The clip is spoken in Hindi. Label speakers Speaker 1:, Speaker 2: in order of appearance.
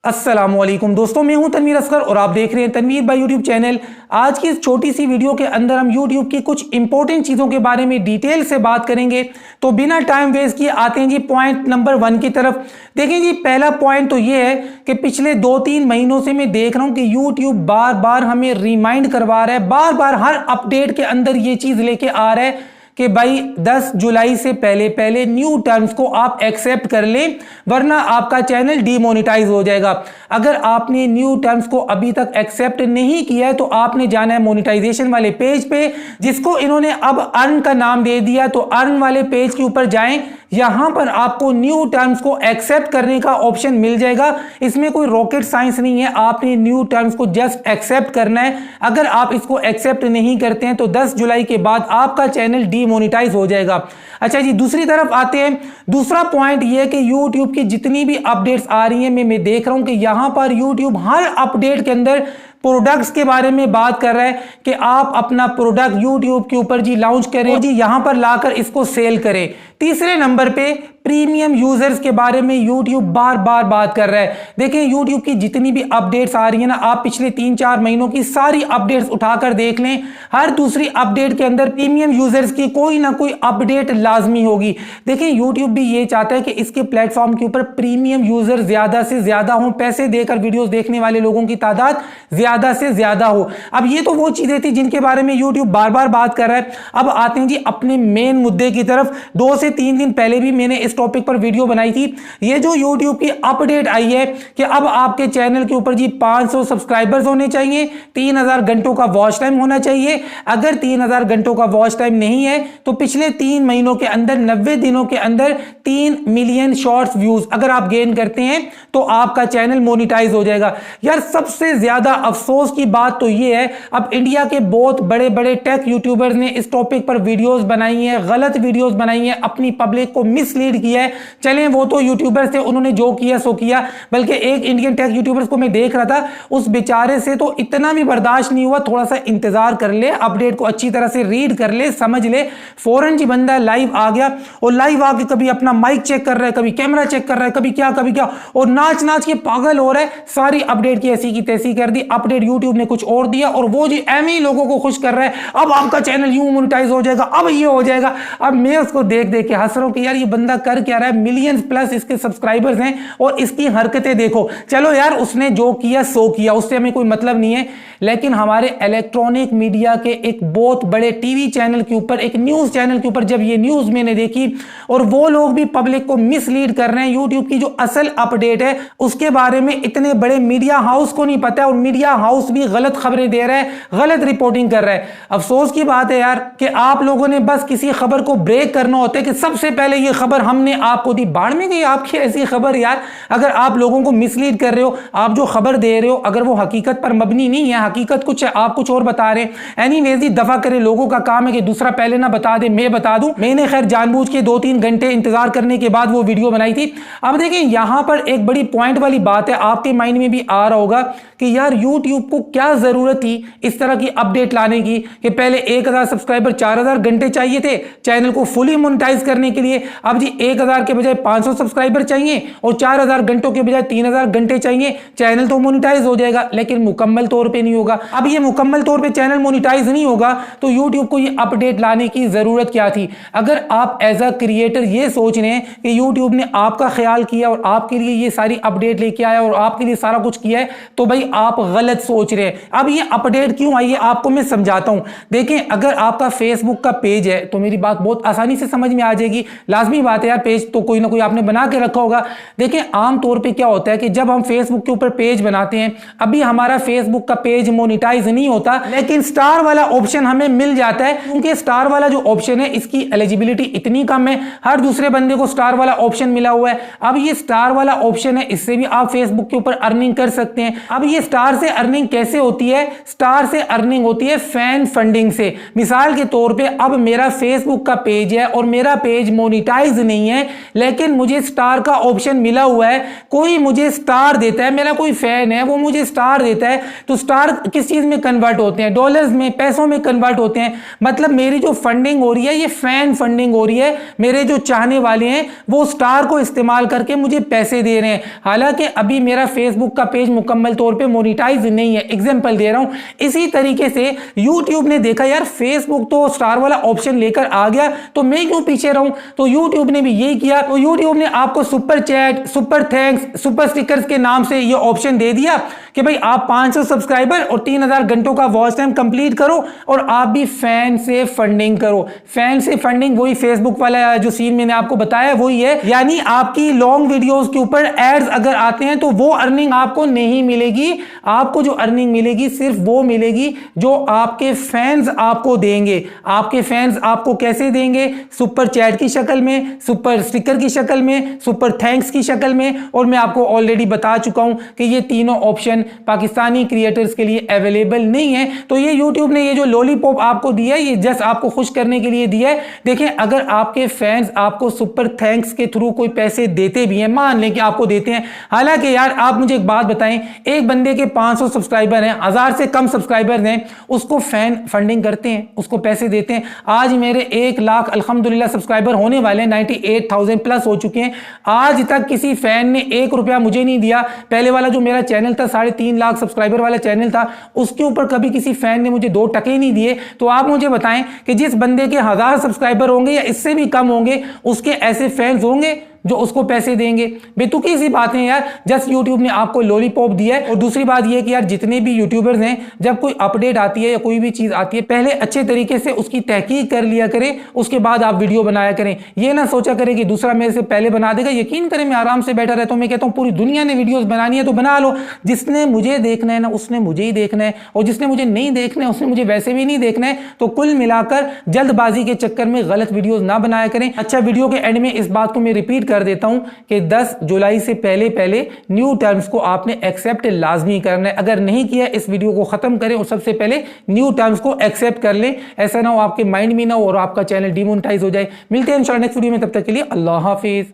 Speaker 1: अस्सलामुअलैकुम दोस्तों, मैं हूं तनवीर असगर और आप देख रहे हैं तनवीर बाय यूट्यूब चैनल। आज की इस छोटी सी वीडियो के अंदर हम यूट्यूब की कुछ इंपॉर्टेंट चीज़ों के बारे में डिटेल से बात करेंगे। तो बिना टाइम वेस्ट किए आते हैं जी पॉइंट नंबर 1 की तरफ। देखें जी, पहला पॉइंट तो ये है कि पिछले 2-3 महीनों से मैं देख रहा हूं कि यूट्यूब बार बार हमें रिमाइंड करवा रहा है, बार बार हर अपडेट के अंदर ये चीज़ लेके आ रहा है कि भाई 10 जुलाई से पहले पहले न्यू टर्म्स को आप एक्सेप्ट कर लें, वरना आपका चैनल डीमोनेटाइज हो जाएगा। अगर आपने न्यू टर्म्स को अभी तक एक्सेप्ट नहीं किया है तो आपने जाना है मोनेटाइजेशन वाले पेज पे, जिसको इन्होंने अब अर्न का नाम दे दिया। तो अर्न वाले पेज के ऊपर जाएं, यहां पर आपको न्यू टर्म्स को एक्सेप्ट करने का ऑप्शन मिल जाएगा। इसमें कोई रॉकेट साइंस नहीं है, आपने न्यू टर्म्स को जस्ट एक्सेप्ट करना है। अगर आप इसको एक्सेप्ट नहीं करते हैं तो 10 जुलाई के बाद आपका चैनल डीमोनेटाइज हो जाएगा। अच्छा जी, दूसरी तरफ आते हैं। दूसरा पॉइंट यह है कि YouTube की जितनी भी अपडेट्स आ रही हैं, मैं देख रहा हूं कि यहां पर YouTube हर अपडेट के अंदर प्रोडक्ट्स के बारे में बात कर रहा है कि आप अपना प्रोडक्ट YouTube के ऊपर जी लॉन्च करें, जी यहां पर लाकर इसको सेल करें। तीसरे नंबर पे प्रीमियम यूजर्स के बारे में YouTube बार बार बात कर रहा है। देखें, YouTube की जितनी भी अपडेट्स आ रही है ना, आप पिछले 3-4 महीनों की सारी अपडेट्स उठाकर देख लें, हर दूसरी अपडेट के अंदर प्रीमियम यूजर्स की कोई ना कोई अपडेट लाजमी होगी। देखें, YouTube भी ये चाहता है कि इसके प्लेटफॉर्म के ऊपर प्रीमियम यूजर ज्यादा से ज्यादा हो, पैसे देकर वीडियोस देखने वाले लोगों की तादाद ज्यादा से ज्यादा हो। अब ये तो वो चीजें थी जिनके बारे में YouTube बार बार बात कर रहा है। अब आते हैं जी अपने मेन मुद्दे की तरफ। 2 से 3 दिन पहले भी मैंने इस टॉपिक पर वीडियो बनाई थी। ये जो YouTube की अपडेट आई है कि अब आपके चैनल के ऊपर जी 500 सब्सक्राइबर्स होने चाहिए, 3000 घंटों का वॉच टाइम होना चाहिए। अगर 3000 घंटों का वॉच टाइम नहीं है तो पिछले 3 महीनों के अंदर 90 दिनों के अंदर 3 मिलियन शॉर्ट्स व्यूज अगर आप गेन करते हैं तो आपका चैनल मोनेटाइज हो जाएगा। यार, सबसे ज्यादा अफसोस की बात तो ये है, अब इंडिया के बहुत बड़े बड़े टेक यूट्यूबर्स ने इस टॉपिक पर वीडियोस बनाई हैं, गलत वीडियोस बनाई हैं, अपनी पब्लिक को मिसलीड किया है। चलें, वो तो यूट्यूबर्स थे, उन्होंने जो किया सो किया। बल्कि एक इंडियन टेक यूट्यूबर्स को मैं देख रहा था, उस बेचारे से तो इतना भी बर्दाश्त नहीं हुआ। थोड़ा सा इंतजार कर ले, अपडेट को अच्छी तरह से रीड कर ले, समझ ले। फौरन जी बंदा लाइव आ गया और लाइव आके कभी अपना माइक चेक कर रहा है, कभी कैमरा चेक कर रहा है, कभी क्या, और नाच नाच के पागल हो रहा है। सारी अपडेट की ऐसी की तैसी कर दी। अपडेट यूट्यूब ने कुछ और दिया और वो जी एम ही लोगों को खुश कर रहा है, अब आपका चैनल यूं मोनेटाइज हो जाएगा, अब ये हो जाएगा। अब मैं उसको देख देख के हंस रहा हूं कि यार ये बंदा कर क्या रहा है। मिलियंस प्लस इसके सब्सक्राइबर्स हैं और इसकी हरकतें देखो। चलो यार, उसने जो किया सो किया, उससे हमें कोई मतलब नहीं है। लेकिन हमारे इलेक्ट्रॉनिक मीडिया के एक बहुत बड़े टीवी चैनल के ऊपर, एक न्यूज चैनल के ऊपर जब ये न्यूज मैंने देखी और वो लोग भी पब्लिक को मिसलीड कर रहे हैं, यूट्यूब की जो असल अपडेट है उसके बारे में इतने बड़े मीडिया हाउस को नहीं पता है और मीडिया हाउस भी गलत खबरें दे रहा है, गलत रिपोर्टिंग कर रहा है। अफसोस की बात है यार कि आप लोगों ने बस किसी खबर को ब्रेक करना होता है कि सबसे पहले ये खबर हमने आपको दी। बाढ़ में गई आपकी ऐसी खबर यार। अगर आप लोगों को मिसलीड कर रहे हो, आप जो खबर दे रहे हो अगर वो हकीकत पर मबनी नहीं है, हकीकत कुछ है, आप कुछ और बता रहे हैं। एनीवेज ही दफा करे, लोगों का काम है कि दूसरा पहले ना बता दे, मैं बता दूं। मैंने खैर जानबूझ के 2-3 घंटे इंतजार करने के बाद वो वीडियो बनाई थी। अब देखिए, यहां पर एक बड़ी पॉइंट वाली बात है, आपके माइंड में भी आ रहा होगा कि यार YouTube को क्या जरूरत थी इस तरह की अपडेट लाने की कि पहले 1000 सब्सक्राइबर 4000 घंटे चाहिए थे चैनल को फुली मोनेटाइज करने के लिए। अब जी 1000 के बजाय 500 सब्सक्राइबर चाहिए और 4000 घंटों के बजाय 3000 घंटे चाहिए, चैनल तो मोनेटाइज हो जाएगा लेकिन मुकम्मल तौर पे नहीं होगा। अब ये मुकम्मल तौर पे चैनल मोनेटाइज नहीं होगा तो YouTube को ये अपडेट लाने की जरूरत क्या थी। अगर आप एज अ क्रिएटर ये सोच रहे हैं कि YouTube ने आपका ख्याल किया और आपके लिए ये सारी अपडेट लेके आया और आपके लिए सारा कुछ किया है, तो भाई आप गलत सोच रहे हैं। अब ये अपडेट क्यों आई है आपको मैं समझाता हूं। देखें, अगर आपका फेसबुक का पेज है तो मेरी बात बहुत आसानी से समझ में आ जाएगी। लाजमी बात है यार, पेज तो कोई ना कोई आपने बना के रखा होगा। देखें, आमतौर पे क्या होता है कि जब हम फेसबुक के ऊपर पेज बनाते हैं, अभी हमारा फेसबुक का पेज मोनेटाइज नहीं होता, लेकिन स्टार वाला ऑप्शन हमें मिल जाता है। क्योंकि स्टार वाला जो ऑप्शन है इसकी एलिजिबिलिटी इतनी कम है, हर दूसरे बंदे को स्टार वाला ऑप्शन मिला हुआ है। अब ये स्टार वाला ऑप्शन है, इससे भी आप फेसबुक के ऊपर अर्निंग कर सकते हैं। अब ये स्टार से अर्निंग कैसे होती है? स्टार से अर्निंग होती है फैन फंडिंग से। मिसाल के तौर पे अब मेरा फेसबुक का पेज है और मेरा पेज मोनेटाइज नहीं नहीं है, लेकिन मुझे स्टार का ऑप्शन मिला हुआ है, कोई मुझे स्टार देता है, मेरा कोई फैन है वो मुझे स्टार देता है, तो स्टार किस चीज में कन्वर्ट होते हैं? डॉलर्स में, पैसों में कन्वर्ट होते हैं। मतलब मेरी जो फंडिंग हो रही है ये फैन फंडिंग हो रही है, मेरे जो चाहने वाले हैं वो स्टार को इस्तेमाल करके मुझे पैसे दे रहे हैं। हालांकि अभी मेरा फेसबुक का पेज मुकम्मल तौर पे मोनेटाइज नहीं है, एग्जांपल दे रहा हूं। इसी तरीके से यूट्यूब ने देखा यार फेसबुक तो स्टार वाला ऑप्शन लेकर आ गया, तो मैं क्यों पीछे रहूं, तो यूट्यूब ने भी यही किया। तो यूट्यूब ने आपको super chat, super thanks, super stickers के नाम से ये ऑप्शन दे दिया कि भाई आप 500 सब्सक्राइबर और 3000 घंटों का वॉच टाइम कंप्लीट करो और आप भी फैन से फंडिंग करो। फैन से फंडिंग वही फेसबुक वाला जो सीन मैंने आपको बताया वही है, यानी आपकी लॉन्ग वीडियोस के ऊपर एड्स अगर आते हैं तो वो अर्निंग आपको नहीं मिलेगी। आपको जो अर्निंग मिलेगी सिर्फ वो मिलेगी जो आपके फैंस आपको देंगे। आपके फैंस आपको कैसे देंगे? सुपर चैट की शक्ल में, सुपर स्टिकर की शक्ल में, सुपर थैंक्स की शक्ल में। और मैं आपको ऑलरेडी बता चुका हूं कि ये तीनों ऑप्शन पाकिस्तानी क्रिएटर्स के लिए अवेलेबल नहीं है। तो ये यूट्यूब ने ये जो लॉलीपॉप आपको दिया है ये जस्ट आपको खुश करने के लिए दिया है। देखें, अगर आपके फैंस आपको सुपर थैंक्स के थ्रू कोई पैसे देते भी हैं, मान लें कि आपको देते हैं, हालांकि यार आप मुझे एक बात बताएं, एक बंदे के 500 सब्सक्राइबर हैं, 1000 से कम सब्सक्राइबर हैं, उसको फैन फंडिंग करते हैं, उसको पैसे देते हैं। आज मेरे 1 लाख अल्हम्दुलिल्लाह सब्सक्राइबर होने वाले हैं, 98,000 प्लस हो चुके हैं। आज तक किसी फैन ने 1 रुपया मुझे नहीं दिया। पहले वाला जो मेरा चैनल था 3.5 लाख सब्सक्राइबर वाला चैनल था, उसके ऊपर कभी किसी फैन ने मुझे 2 टके नहीं दिए। तो आप मुझे बताएं कि जिस बंदे के 1000 सब्सक्राइबर होंगे या इससे भी कम होंगे, उसके ऐसे फैंस होंगे जो उसको पैसे देंगे? बेतुकी सी बातें यार, जस्ट यूट्यूब ने आपको लॉलीपॉप दिया है। और दूसरी बात यह कि यार जितने भी यूट्यूबर्स हैं, जब कोई अपडेट आती है या कोई भी चीज आती है, पहले अच्छे तरीके से उसकी तहकीक कर लिया करें, उसके बाद आप वीडियो बनाया करें। ये ना सोचा करें कि दूसरा मेरे से पहले बना देगा। यकीन करें मैं आराम से बैठा रहता हूं। मैं कहता हूं पूरी दुनिया ने वीडियोस बनानी है तो बना लो, जिसने मुझे देखना है ना उसने मुझे ही देखना है, और जिसने मुझे नहीं देखना है उसने मुझे वैसे भी नहीं देखना है। तो कुल मिलाकर जल्दबाजी के चक्कर में गलत वीडियोस ना बनाया करें। अच्छा, वीडियो के एंड में इस बात को मैं रिपीट कर देता हूं कि 10 जुलाई से पहले पहले न्यू टर्म्स को आपने एक्सेप्ट लाजमी करना है। अगर नहीं किया, इस वीडियो को खत्म करें और सबसे पहले न्यू टर्म्स को एक्सेप्ट कर लें। ऐसा ना हो आपके माइंड में ना हो और आपका चैनल डिमोनेटाइज हो जाए। मिलते हैं इंशाल्लाह नेक्स्ट वीडियो में, तब तक के लिए अल्लाह हाफिज।